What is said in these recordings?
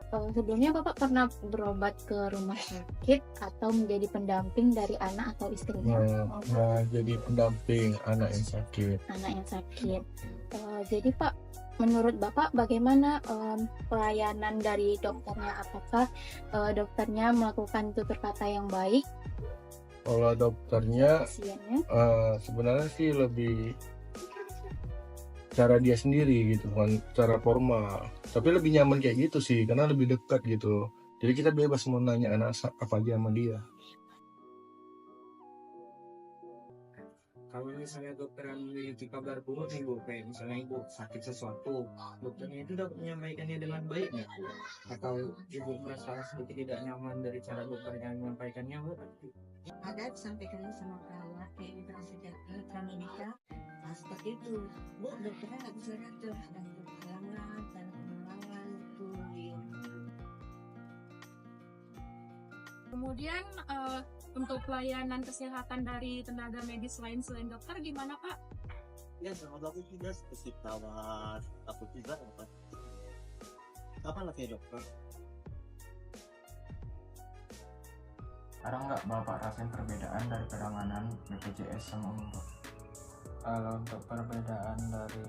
Sebelumnya Bapak pernah berobat ke rumah sakit atau menjadi pendamping dari anak atau istrinya? Nah, jadi pendamping anak yang sakit. Anak yang sakit. Jadi Pak, menurut Bapak bagaimana pelayanan dari dokternya? Apakah dokternya melakukan tutur kata yang baik Kalau dokternya pasiennya? sebenarnya sih lebih cara dia sendiri gitu kan, cara formal. Tapi lebih nyaman kayak gitu sih, karena lebih dekat gitu. Jadi kita bebas mau nanya anak apa aja sama dia. Kalau misalnya dokter yang memiliki kabar buruk nih Bu, kayak misalnya Ibu sakit sesuatu, dokternya itu dapat menyampaikannya dengan baik nggak Bu? Atau Ibu merasa sedikit tidak nyaman dari cara dokternya menyampaikannya Bu? Ada disampaikan sama perawat kayak mitra medika, nah seperti itu. Bu, dokternya nggak bisa datang, ada halangan dan pengulangan itu. Kemudian untuk pelayanan kesehatan dari tenaga medis lain selain dokter gimana Pak? Ya, sama aku juga seperti perawat, aku juga dapat. Kapan lagi dokter? Ada nggak Bapak rasain perbedaan dari penanganan BPJS sama umum? Kalau untuk perbedaan dari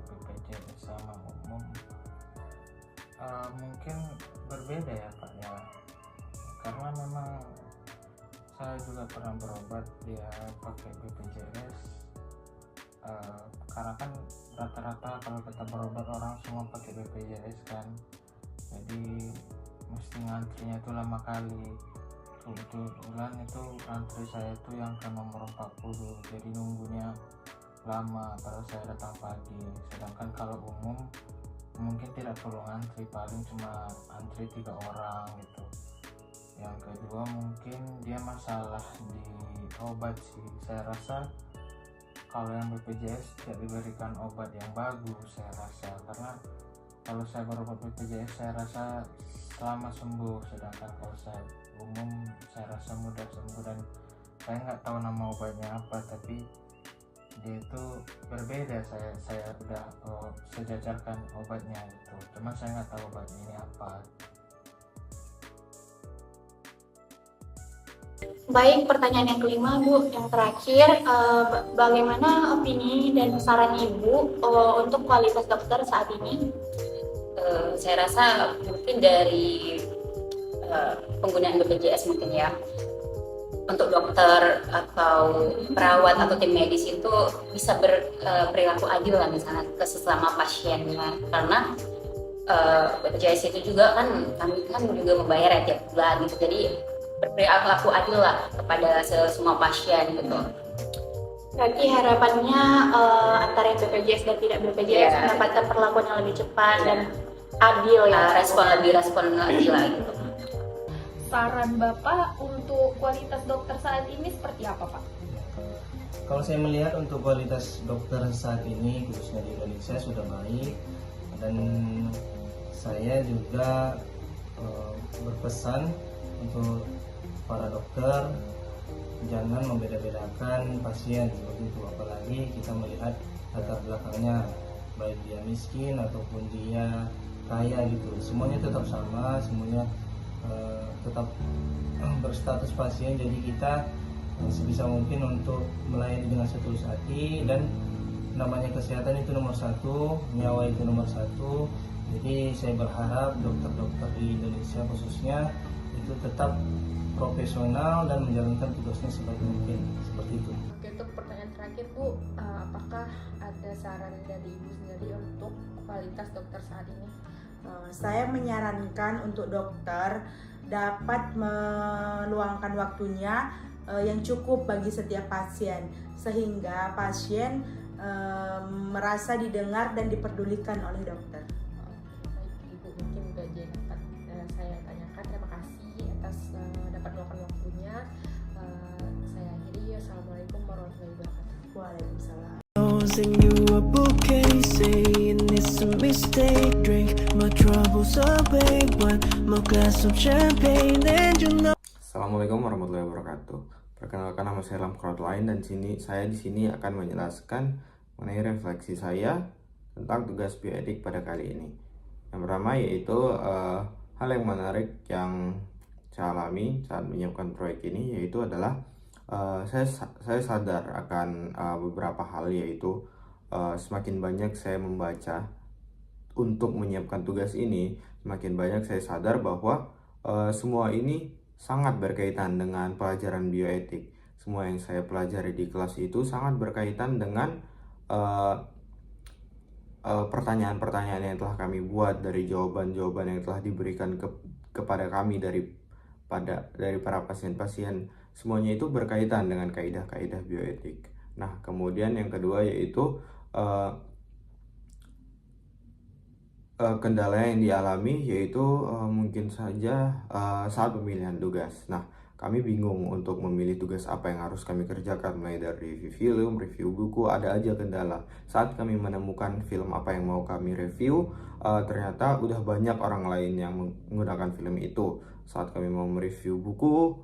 BPJS sama umum mungkin berbeda ya Pak ya, karena memang saya juga pernah berobat dia pakai BPJS, karena kan rata-rata kalau kita berobat orang semua pakai BPJS kan, jadi mesti ngantrinya itu lama kali. Kebetulan itu antri saya itu yang ke nomor 40, jadi nunggunya lama padahal saya datang pagi. Sedangkan kalau umum mungkin tidak perlu antri, paling cuma antri 3 orang gitu. Yang kedua mungkin dia masalah di obat sih, saya rasa kalau yang BPJS tidak diberikan obat yang bagus saya rasa, karena kalau saya berobat BPJS saya rasa selama sembuh, sedangkan kalau saya umum saya rasa mudah sembuh, dan saya nggak tahu nama obatnya apa, tapi dia itu berbeda. Saya udah sejajarkan obatnya itu, cuman saya nggak tahu obatnya ini apa. Baik, pertanyaan yang kelima Bu, yang terakhir, bagaimana opini dan saran Ibu untuk kualitas dokter saat ini? Saya rasa mungkin dari penggunaan BPJS mungkin ya, untuk dokter atau perawat atau tim medis itu bisa berperilaku adil lah misalnya ke sesama pasiennya, karena BPJS itu juga kan kami kan juga membayar ya tiap bulan gitu, jadi berperilaku adil lah kepada semua pasien gitu. Berarti harapannya antara yang BPJS dan tidak BPJS mendapatkan perlakuan yang lebih cepat dan adil ya. Respon lagi lah gitu. Saran Bapak untuk kualitas dokter saat ini seperti apa Pak? Kalau saya melihat untuk kualitas dokter saat ini khususnya di Indonesia sudah baik, dan saya juga berpesan untuk para dokter jangan membeda-bedakan pasien begitu, apalagi kita melihat latar belakangnya, baik dia miskin ataupun dia kaya gitu, semuanya tetap sama, semuanya tetap berstatus pasien. Jadi kita sebisa mungkin untuk melayani dengan setulus hati, dan namanya kesehatan itu nomor satu, nyawa itu nomor satu. Jadi saya berharap dokter-dokter di Indonesia khususnya itu tetap profesional dan menjalankan tugasnya sebaik mungkin, seperti itu. Oke, untuk pertanyaan terakhir Bu, apakah ada saran dari Ibu sendiri untuk kualitas dokter saat ini? Saya menyarankan untuk dokter dapat meluangkan waktunya yang cukup bagi setiap pasien, sehingga pasien merasa didengar dan diperdulikan oleh dokter. Baik Ibu, mungkin udah jadi dapat saya tanyakan. Terima kasih atas dapat meluangkan waktunya. Saya akhiri. Assalamualaikum warahmatullahi wabarakatuh. Waalaikumsalam. And you a bouquet, saying it's a mistake. Drink my troubles away, one more glass of champagne, and you know. Assalamualaikum warahmatullahi wabarakatuh. Perkenalkan, nama saya Lam Crowdline, dan saya di sini akan menjelaskan mengenai refleksi saya tentang tugas bioetik pada kali ini. Yang pertama yaitu hal yang menarik yang saya alami saat menyiapkan proyek ini yaitu adalah saya sadar akan beberapa hal, yaitu semakin banyak saya membaca untuk menyiapkan tugas ini, semakin banyak saya sadar bahwa semua ini sangat berkaitan dengan pelajaran bioetik. Semua yang saya pelajari di kelas itu sangat berkaitan dengan pertanyaan-pertanyaan yang telah kami buat, dari jawaban-jawaban yang telah diberikan kepada kami dari para pasien-pasien. Semuanya itu berkaitan dengan kaidah-kaidah bioetik. Nah, kemudian yang kedua yaitu kendala yang dialami, yaitu mungkin saja saat pemilihan tugas. Nah, kami bingung untuk memilih tugas apa yang harus kami kerjakan, mulai dari review film, review buku, ada aja kendala. Saat kami menemukan film apa yang mau kami review, ternyata udah banyak orang lain yang menggunakan film itu. Saat kami mau mereview buku,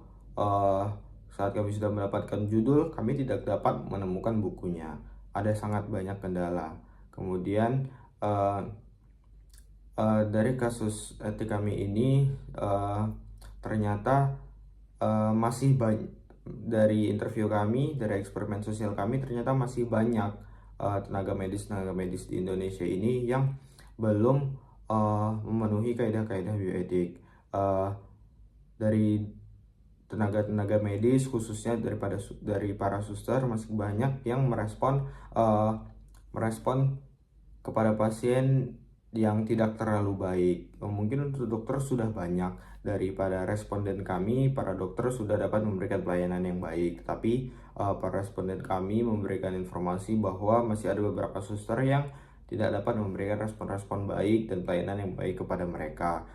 saat kami sudah mendapatkan judul, kami tidak dapat menemukan bukunya. Ada sangat banyak kendala. Kemudian dari kasus etik kami ini, ternyata masih banyak, dari interview kami, dari eksperimen sosial kami, ternyata masih banyak tenaga medis di Indonesia ini yang belum memenuhi kaidah-kaidah bioetik. Dari tenaga medis, khususnya dari para suster, masih banyak yang merespon kepada pasien yang tidak terlalu baik. Mungkin untuk dokter sudah banyak, daripada responden kami, para dokter sudah dapat memberikan pelayanan yang baik, tapi para responden kami memberikan informasi bahwa masih ada beberapa suster yang tidak dapat memberikan respon-respon baik dan pelayanan yang baik kepada mereka.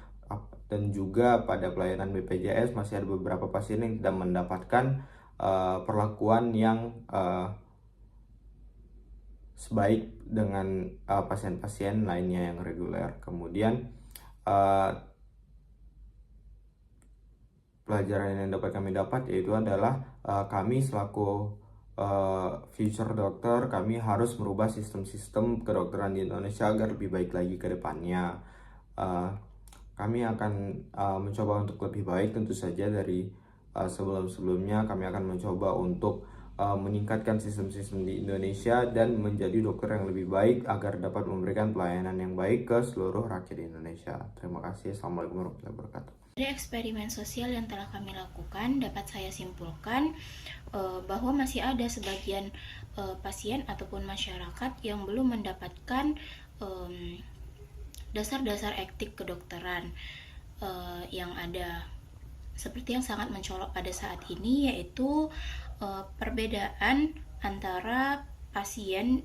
Dan juga pada pelayanan BPJS masih ada beberapa pasien yang tidak mendapatkan perlakuan yang sebaik dengan pasien-pasien lainnya yang reguler. Kemudian pelajaran yang dapat kami dapat yaitu adalah kami selaku future dokter, kami harus merubah sistem-sistem kedokteran di Indonesia agar lebih baik lagi ke depannya. Kami akan mencoba untuk lebih baik tentu saja dari sebelum-sebelumnya. Kami akan mencoba untuk meningkatkan sistem-sistem di Indonesia dan menjadi dokter yang lebih baik agar dapat memberikan pelayanan yang baik ke seluruh rakyat Indonesia. Terima kasih. Assalamualaikum warahmatullahi wabarakatuh. Dari eksperimen sosial yang telah kami lakukan, dapat saya simpulkan bahwa masih ada sebagian pasien ataupun masyarakat yang belum mendapatkan dasar-dasar etik kedokteran yang ada. Seperti yang sangat mencolok pada saat ini, yaitu perbedaan antara pasien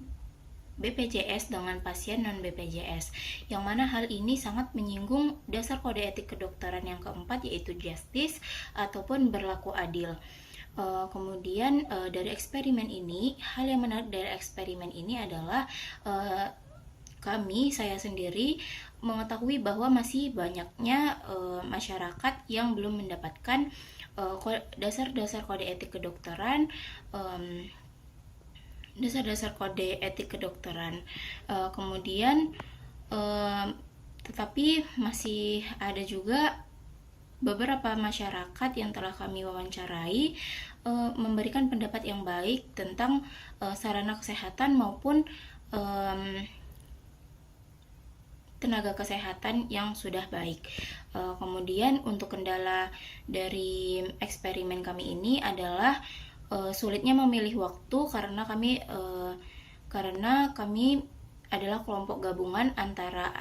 BPJS dengan pasien non-BPJS, yang mana hal ini sangat menyinggung dasar kode etik kedokteran yang keempat, yaitu justice ataupun berlaku adil. Kemudian dari eksperimen ini, hal yang menarik dari eksperimen ini adalah saya sendiri mengetahui bahwa masih banyaknya masyarakat yang belum mendapatkan dasar-dasar kode etik kedokteran, kemudian tetapi masih ada juga beberapa masyarakat yang telah kami wawancarai memberikan pendapat yang baik tentang sarana kesehatan maupun tenaga kesehatan yang sudah baik. Kemudian untuk kendala dari eksperimen kami ini adalah sulitnya memilih waktu karena kami adalah kelompok gabungan antara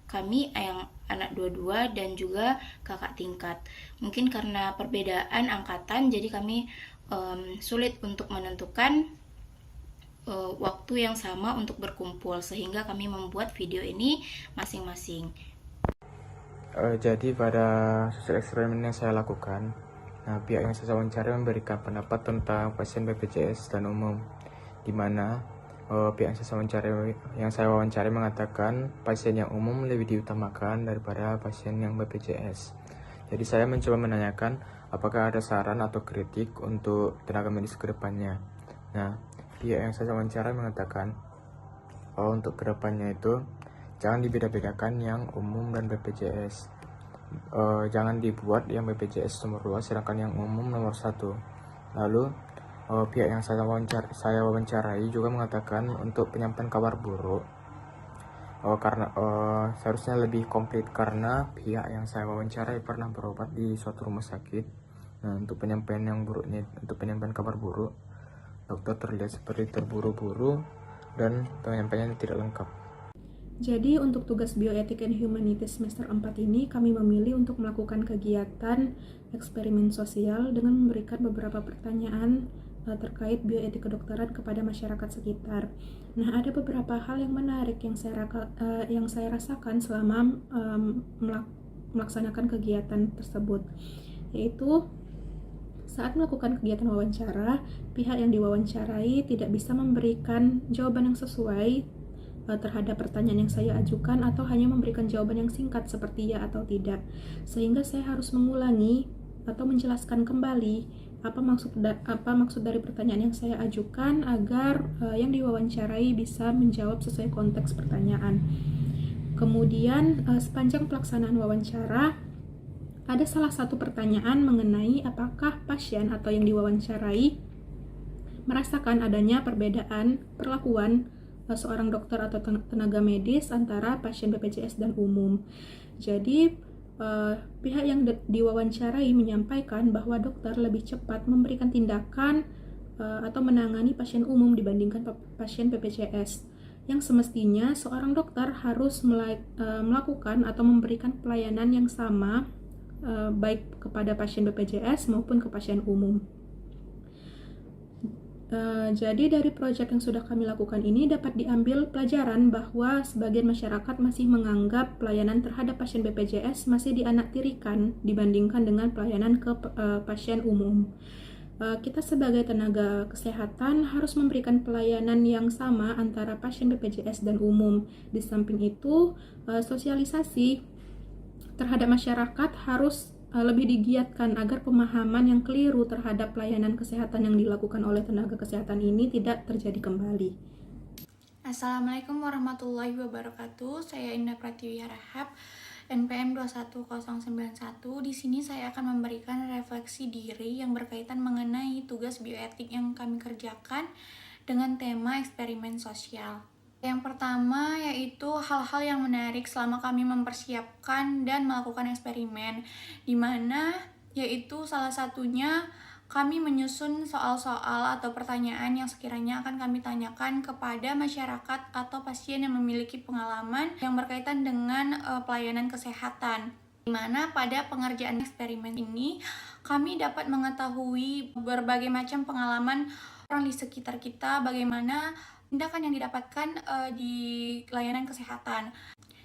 kami yang anak dua-dua dan juga kakak tingkat. Mungkin karena perbedaan angkatan, jadi kami sulit untuk menentukan waktu yang sama untuk berkumpul, sehingga kami membuat video ini masing-masing. Jadi pada sosial eksperimen yang saya lakukan, pihak yang saya wawancari memberikan pendapat tentang pasien BPJS dan umum, di mana pihak yang saya wawancari mengatakan pasien yang umum lebih diutamakan daripada pasien yang BPJS. Jadi saya mencoba menanyakan apakah ada saran atau kritik untuk tenaga medis ke depannya. Nah, pihak yang saya wawancara mengatakan untuk kedepannya itu Jangan dibeda-bedakan yang umum dan BPJS. Jangan dibuat yang BPJS nomor 2 sedangkan yang umum nomor 1. Lalu pihak yang saya wawancarai juga mengatakan untuk penyampaian kabar buruk karena seharusnya lebih komplit karena pihak yang saya wawancarai pernah berobat di suatu rumah sakit. Nah, untuk penyampaian kabar buruk, dokter terlihat seperti terburu-buru dan penyampaiannya tidak lengkap. Jadi untuk tugas Bioetik and Humanities semester 4 ini kami memilih untuk melakukan kegiatan eksperimen sosial dengan memberikan beberapa pertanyaan terkait bioetik kedokteran kepada masyarakat sekitar. Nah, ada beberapa hal yang menarik yang saya rasakan selama melaksanakan kegiatan tersebut, yaitu saat melakukan kegiatan wawancara, pihak yang diwawancarai tidak bisa memberikan jawaban yang sesuai terhadap pertanyaan yang saya ajukan atau hanya memberikan jawaban yang singkat seperti ya atau tidak, sehingga saya harus mengulangi atau menjelaskan kembali apa maksud dari pertanyaan yang saya ajukan agar yang diwawancarai bisa menjawab sesuai konteks pertanyaan. Kemudian sepanjang pelaksanaan wawancara ada salah satu pertanyaan mengenai apakah pasien atau yang diwawancarai merasakan adanya perbedaan perlakuan seorang dokter atau tenaga medis antara pasien BPJS dan umum. Jadi pihak yang diwawancarai menyampaikan bahwa dokter lebih cepat memberikan tindakan atau menangani pasien umum dibandingkan pasien BPJS, yang semestinya seorang dokter harus melakukan atau memberikan pelayanan yang sama baik kepada pasien BPJS maupun ke pasien umum. Jadi dari proyek yang sudah kami lakukan ini dapat diambil pelajaran bahwa sebagian masyarakat masih menganggap pelayanan terhadap pasien BPJS masih dianaktirikan dibandingkan dengan pelayanan ke pasien umum. Kita sebagai tenaga kesehatan harus memberikan pelayanan yang sama antara pasien BPJS dan umum. Di samping itu, sosialisasi terhadap masyarakat harus lebih digiatkan agar pemahaman yang keliru terhadap pelayanan kesehatan yang dilakukan oleh tenaga kesehatan ini tidak terjadi kembali. Assalamualaikum warahmatullahi wabarakatuh. Saya Indah Pratiwi Harahap, NPM 21091. Di sini saya akan memberikan refleksi diri yang berkaitan mengenai tugas bioetik yang kami kerjakan dengan tema eksperimen sosial. Yang pertama yaitu hal-hal yang menarik selama kami mempersiapkan dan melakukan eksperimen, di mana yaitu salah satunya kami menyusun soal-soal atau pertanyaan yang sekiranya akan kami tanyakan kepada masyarakat atau pasien yang memiliki pengalaman yang berkaitan dengan pelayanan kesehatan. Di mana pada pengerjaan eksperimen ini kami dapat mengetahui berbagai macam pengalaman orang di sekitar kita, bagaimana tindakan yang didapatkan di layanan kesehatan.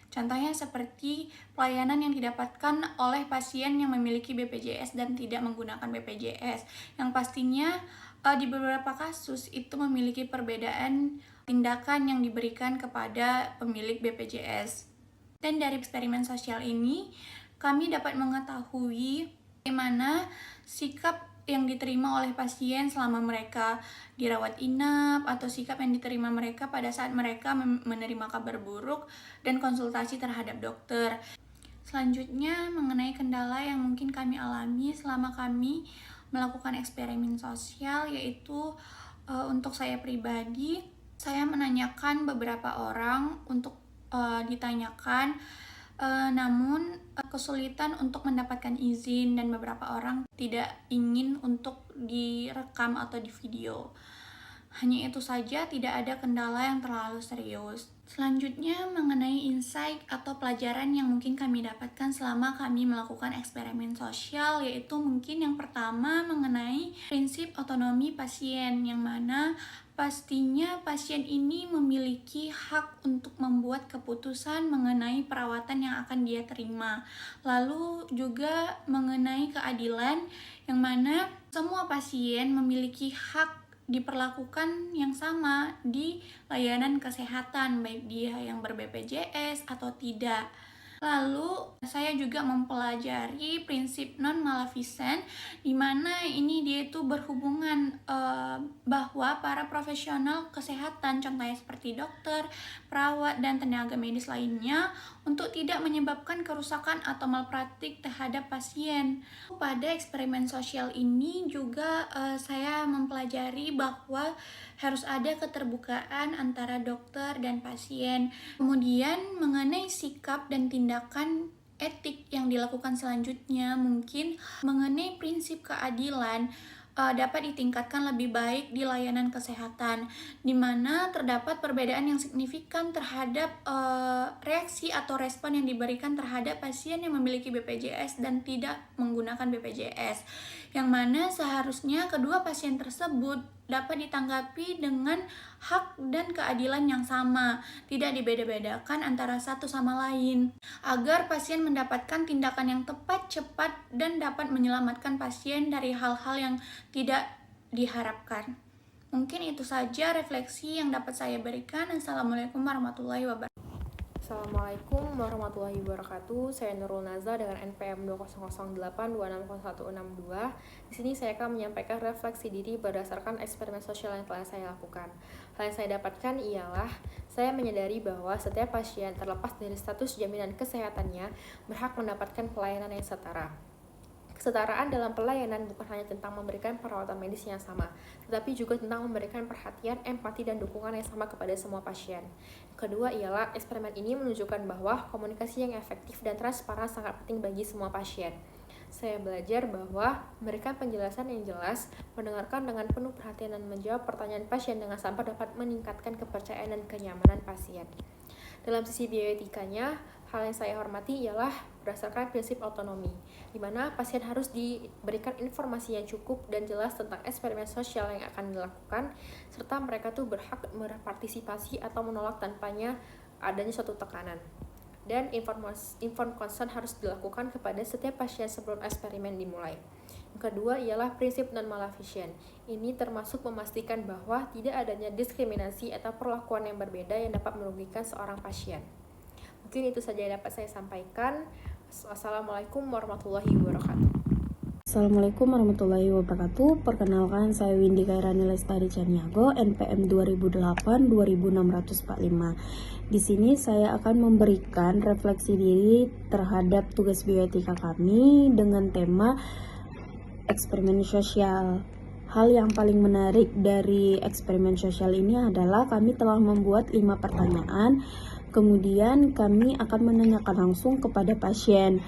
Contohnya seperti pelayanan yang didapatkan oleh pasien yang memiliki BPJS dan tidak menggunakan BPJS, yang pastinya di beberapa kasus itu memiliki perbedaan tindakan yang diberikan kepada pemilik BPJS. Dan dari eksperimen sosial ini, kami dapat mengetahui bagaimana sikap yang diterima oleh pasien selama mereka dirawat inap atau sikap yang diterima mereka pada saat mereka menerima kabar buruk dan konsultasi terhadap dokter. Selanjutnya mengenai kendala yang mungkin kami alami selama kami melakukan eksperimen sosial, yaitu untuk saya pribadi, saya menanyakan beberapa orang untuk ditanyakan, namun kesulitan untuk mendapatkan izin dan beberapa orang tidak ingin untuk direkam atau di video. Hanya itu saja, tidak ada kendala yang terlalu serius. Selanjutnya mengenai insight atau pelajaran yang mungkin kami dapatkan selama kami melakukan eksperimen sosial, yaitu mungkin yang pertama mengenai prinsip otonomi pasien, yang mana pastinya pasien ini memiliki hak untuk membuat keputusan mengenai perawatan yang akan dia terima. Lalu juga mengenai keadilan, yang mana semua pasien memiliki hak diperlakukan yang sama di layanan kesehatan, baik dia yang ber-BPJS atau tidak. Lalu saya juga mempelajari prinsip non-maleficent, di mana ini dia itu berhubungan bahwa para profesional kesehatan, contohnya seperti dokter, perawat, dan tenaga medis lainnya, untuk tidak menyebabkan kerusakan atau malpraktik terhadap pasien. Pada eksperimen sosial ini juga saya mempelajari bahwa harus ada keterbukaan antara dokter dan pasien. Kemudian mengenai sikap dan tindakan etik yang dilakukan selanjutnya, mungkin mengenai prinsip keadilan dapat ditingkatkan lebih baik di layanan kesehatan, di mana terdapat perbedaan yang signifikan terhadap reaksi atau respon yang diberikan terhadap pasien yang memiliki BPJS dan tidak menggunakan BPJS, yang mana seharusnya kedua pasien tersebut dapat ditanggapi dengan hak dan keadilan yang sama, tidak dibeda-bedakan antara satu sama lain, agar pasien mendapatkan tindakan yang tepat, cepat, dan dapat menyelamatkan pasien dari hal-hal yang tidak diharapkan. Mungkin itu saja refleksi yang dapat saya berikan. Assalamualaikum warahmatullahi wabarakatuh. Assalamualaikum warahmatullahi wabarakatuh. Saya Nurul Naza dengan NPM 2008260162. Di sini saya akan menyampaikan refleksi diri berdasarkan eksperimen sosial yang telah saya lakukan. Hal yang saya dapatkan ialah saya menyadari bahwa setiap pasien terlepas dari status jaminan kesehatannya berhak mendapatkan pelayanan yang setara. Kesetaraan dalam pelayanan bukan hanya tentang memberikan perawatan medis yang sama, tetapi juga tentang memberikan perhatian, empati, dan dukungan yang sama kepada semua pasien. Kedua ialah eksperimen ini menunjukkan bahwa komunikasi yang efektif dan transparan sangat penting bagi semua pasien. Saya belajar bahwa memberikan penjelasan yang jelas, mendengarkan dengan penuh perhatian, dan menjawab pertanyaan pasien dengan sabar dapat meningkatkan kepercayaan dan kenyamanan pasien. Dalam sisi bioetikanya, hal yang saya hormati ialah berdasarkan prinsip otonomi, di mana pasien harus diberikan informasi yang cukup dan jelas tentang eksperimen sosial yang akan dilakukan, serta mereka tuh berhak berpartisipasi atau menolak tanpanya adanya suatu tekanan. Dan informed consent harus dilakukan kepada setiap pasien sebelum eksperimen dimulai. Yang kedua ialah prinsip non-maleficent. Ini termasuk memastikan bahwa tidak adanya diskriminasi atau perlakuan yang berbeda yang dapat merugikan seorang pasien. Mungkin itu saja yang dapat saya sampaikan. Wassalamualaikum warahmatullahi wabarakatuh. Assalamualaikum warahmatullahi wabarakatuh. Perkenalkan, saya Windy Kairani Lestari Caniago, NPM 2008-2645. Di sini saya akan memberikan refleksi diri terhadap tugas bioetika kami dengan tema eksperimen sosial. Hal yang paling menarik dari eksperimen sosial ini adalah kami telah membuat 5 pertanyaan. Kemudian kami akan menanyakan langsung kepada pasien.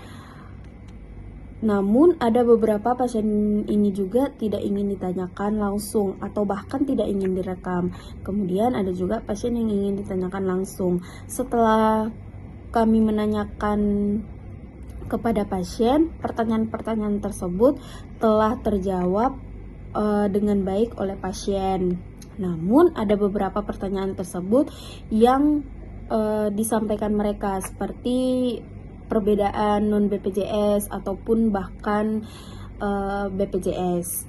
Namun ada beberapa pasien ini juga tidak ingin ditanyakan langsung atau bahkan tidak ingin direkam. Kemudian ada juga pasien yang ingin ditanyakan langsung. Setelah kami menanyakan kepada pasien, pertanyaan-pertanyaan tersebut telah terjawab dengan baik oleh pasien. Namun ada beberapa pertanyaan tersebut yang disampaikan mereka, seperti perbedaan non-BPJS ataupun bahkan BPJS.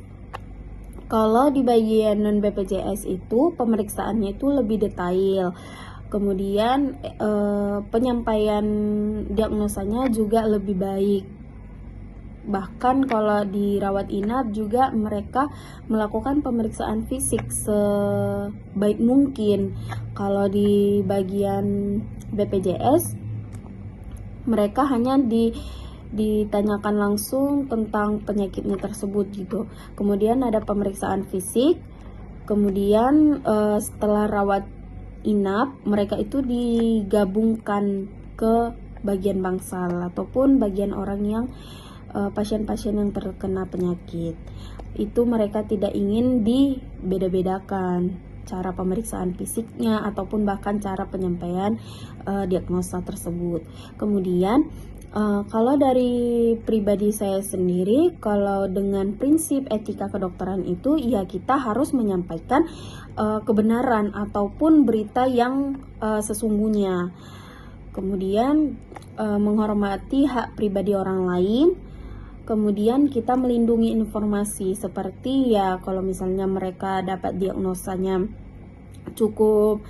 Kalau di bagian non-BPJS itu pemeriksaannya itu lebih detail. Kemudian penyampaian diagnosanya juga lebih baik. Bahkan kalau di rawat inap juga mereka melakukan pemeriksaan fisik sebaik mungkin. Kalau di bagian BPJS mereka hanya ditanyakan langsung tentang penyakitnya tersebut gitu. Kemudian ada pemeriksaan fisik. Kemudian setelah rawat inap mereka itu digabungkan ke bagian bangsal ataupun bagian orang yang pasien-pasien yang terkena penyakit. Itu mereka tidak ingin dibeda-bedakan cara pemeriksaan fisiknya ataupun bahkan cara penyampaian diagnosa tersebut. Kemudian kalau dari pribadi saya sendiri, kalau dengan prinsip etika kedokteran itu ya kita harus menyampaikan kebenaran ataupun berita yang sesungguhnya. Kemudian menghormati hak pribadi orang lain. Kemudian kita melindungi informasi, seperti ya kalau misalnya mereka dapat diagnosanya cukup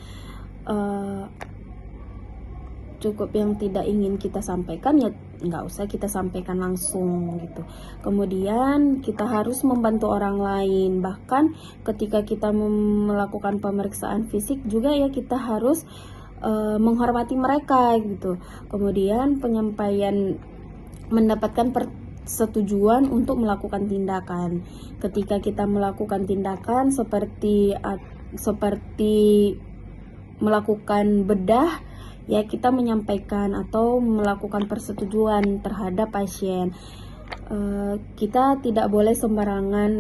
cukup yang tidak ingin kita sampaikan, ya nggak usah kita sampaikan langsung gitu. Kemudian kita harus membantu orang lain, bahkan ketika kita melakukan pemeriksaan fisik juga ya kita harus menghormati mereka gitu. Kemudian penyampaian mendapatkan persetujuan untuk melakukan tindakan. Ketika kita melakukan tindakan seperti melakukan bedah, ya kita menyampaikan atau melakukan persetujuan terhadap pasien. Kita tidak boleh sembarangan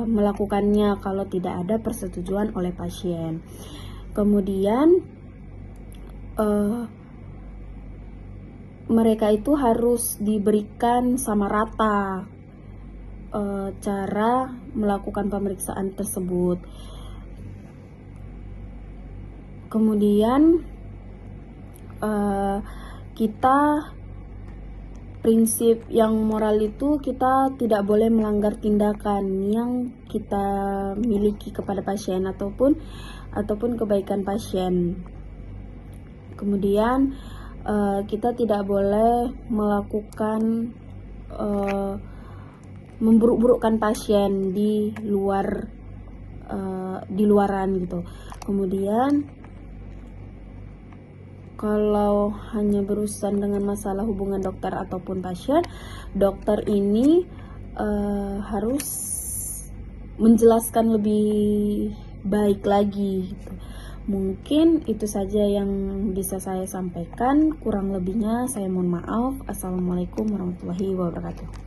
melakukannya kalau tidak ada persetujuan oleh pasien. Kemudian mereka itu harus diberikan sama rata cara melakukan pemeriksaan tersebut. Kemudian kita prinsip yang moral itu kita tidak boleh melanggar tindakan yang kita miliki kepada pasien ataupun kebaikan pasien. Kemudian kita tidak boleh melakukan memburuk-burukkan pasien di luaran gitu. Kemudian kalau hanya berurusan dengan masalah hubungan dokter ataupun pasien, dokter ini harus menjelaskan lebih baik lagi gitu. Mungkin itu saja yang bisa saya sampaikan, kurang lebihnya saya mohon maaf. Assalamualaikum warahmatullahi wabarakatuh.